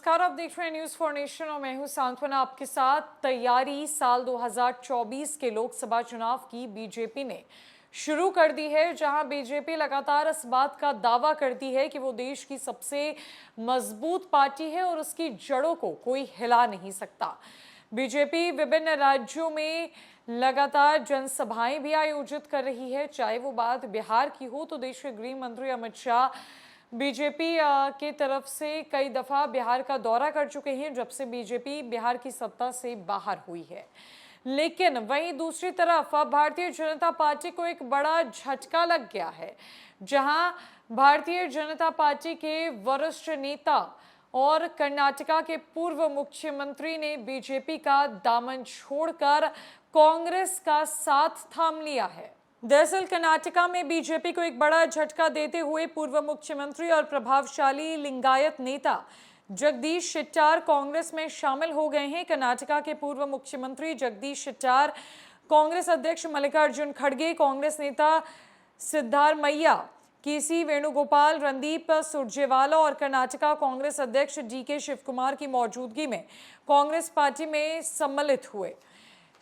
नमस्कार, आप देख रहे हैं न्यूज फॉर नेशन और मैं हूं सांत्वना आपके साथ। तैयारी साल 2024 के लोकसभा चुनाव की बीजेपी ने शुरू कर दी है, जहां बीजेपी लगातार इस बात का दावा करती है कि वो देश की सबसे मजबूत पार्टी है और उसकी जड़ों को कोई हिला नहीं सकता। बीजेपी विभिन्न राज्यों में लगातार जनसभाएं भी आयोजित कर रही है। चाहे वो बात बिहार की हो तो देश के गृह मंत्री अमित शाह बीजेपी के तरफ से कई दफा बिहार का दौरा कर चुके हैं जब से बीजेपी बिहार की सत्ता से बाहर हुई है। लेकिन वहीं दूसरी तरफ अब भारतीय जनता पार्टी को एक बड़ा झटका लग गया है, जहां भारतीय जनता पार्टी के वरिष्ठ नेता और कर्नाटका के पूर्व मुख्यमंत्री ने बीजेपी का दामन छोड़कर कांग्रेस का साथ थाम लिया है। दरअसल कर्नाटका में बीजेपी को एक बड़ा झटका देते हुए पूर्व मुख्यमंत्री और प्रभावशाली लिंगायत नेता जगदीश शेट्टार कांग्रेस में शामिल हो गए हैं। कर्नाटका के पूर्व मुख्यमंत्री जगदीश शेट्टार, कांग्रेस अध्यक्ष मल्लिकार्जुन खड़गे, कांग्रेस नेता सिद्धारमैया, केसी वेणुगोपाल, रणदीप सुरजेवाला और कर्नाटका कांग्रेस अध्यक्ष डीके शिवकुमार की मौजूदगी में कांग्रेस पार्टी में सम्मिलित हुए।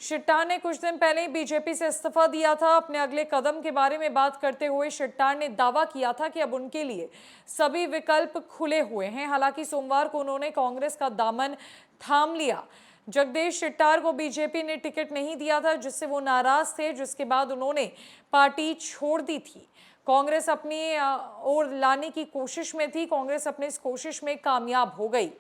शेट्टार ने कुछ दिन पहले बीजेपी से इस्तीफा दिया था। अपने अगले कदम के बारे में बात करते हुए शेट्टार ने दावा किया था कि अब उनके लिए सभी विकल्प खुले हुए हैं। हालांकि सोमवार को उन्होंने कांग्रेस का दामन थाम लिया। जगदीश शेट्टार को बीजेपी ने टिकट नहीं दिया था, जिससे वो नाराज थे, जिसके बाद उन्होंने पार्टी छोड़ दी थी। कांग्रेस अपनी ओर लाने की कोशिश में थी। कांग्रेस अपनी इस कोशिश में कामयाब हो गई।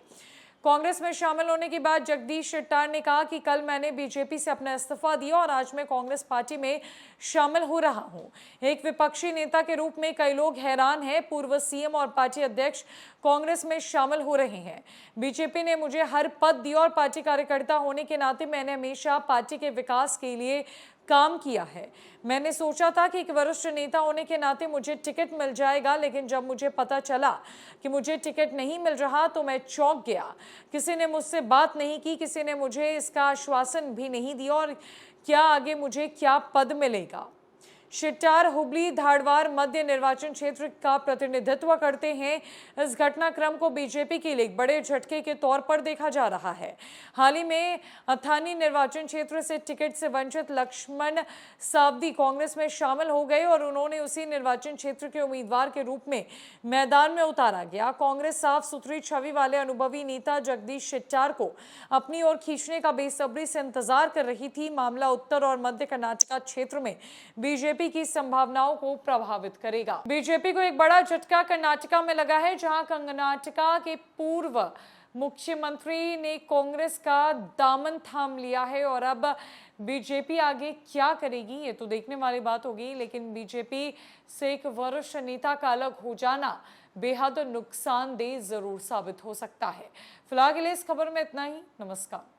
कांग्रेस में शामिल होने के बाद जगदीश शेट्टार ने कहा कि कल मैंने बीजेपी से अपना इस्तीफा दिया और आज मैं कांग्रेस पार्टी में शामिल हो रहा हूं। एक विपक्षी नेता के रूप में कई लोग हैरान हैं। पूर्व सीएम और पार्टी अध्यक्ष कांग्रेस में शामिल हो रहे हैं। बीजेपी ने मुझे हर पद दिया और पार्टी कार्यकर्ता होने के नाते मैंने हमेशा पार्टी के विकास के लिए काम किया है। मैंने सोचा था कि एक वरिष्ठ नेता होने के नाते मुझे टिकट मिल जाएगा, लेकिन जब मुझे पता चला कि मुझे टिकट नहीं मिल रहा तो मैं चौंक गया। किसी ने मुझसे बात नहीं की, किसी ने मुझे इसका आश्वासन भी नहीं दिया और क्या आगे मुझे क्या पद मिलेगा। शेट्टार हुबली धारवाड़ मध्य निर्वाचन क्षेत्र का प्रतिनिधित्व करते हैं। इस घटनाक्रम को बीजेपी के लिए बड़े झटके के तौर पर देखा जा रहा है। हाल ही में अथानी निर्वाचन क्षेत्र से टिकट से वंचित लक्ष्मण सावदी कांग्रेस में शामिल हो गए और उन्होंने उसी निर्वाचन क्षेत्र के उम्मीदवार के रूप में मैदान में उतारा गया। कांग्रेस साफ सुथरी छवि वाले अनुभवी नेता जगदीश शेट्टार को अपनी ओर खींचने का बेसब्री से इंतजार कर रही थी। मामला उत्तर और मध्य कर्नाटका क्षेत्र में बीजेपी की संभावनाओं को प्रभावित करेगा। बीजेपी को एक बड़ा झटका कर्नाटका में लगा है, जहां कर्नाटका के पूर्व मुख्यमंत्री ने कांग्रेस का दामन थाम लिया है और अब बीजेपी आगे क्या करेगी ये तो देखने वाली बात होगी। लेकिन बीजेपी से एक वरिष्ठ नेता का अलग हो जाना बेहद नुकसानदेह जरूर साबित हो सकता है। फिलहाल के लिए इस खबर में इतना ही। नमस्कार।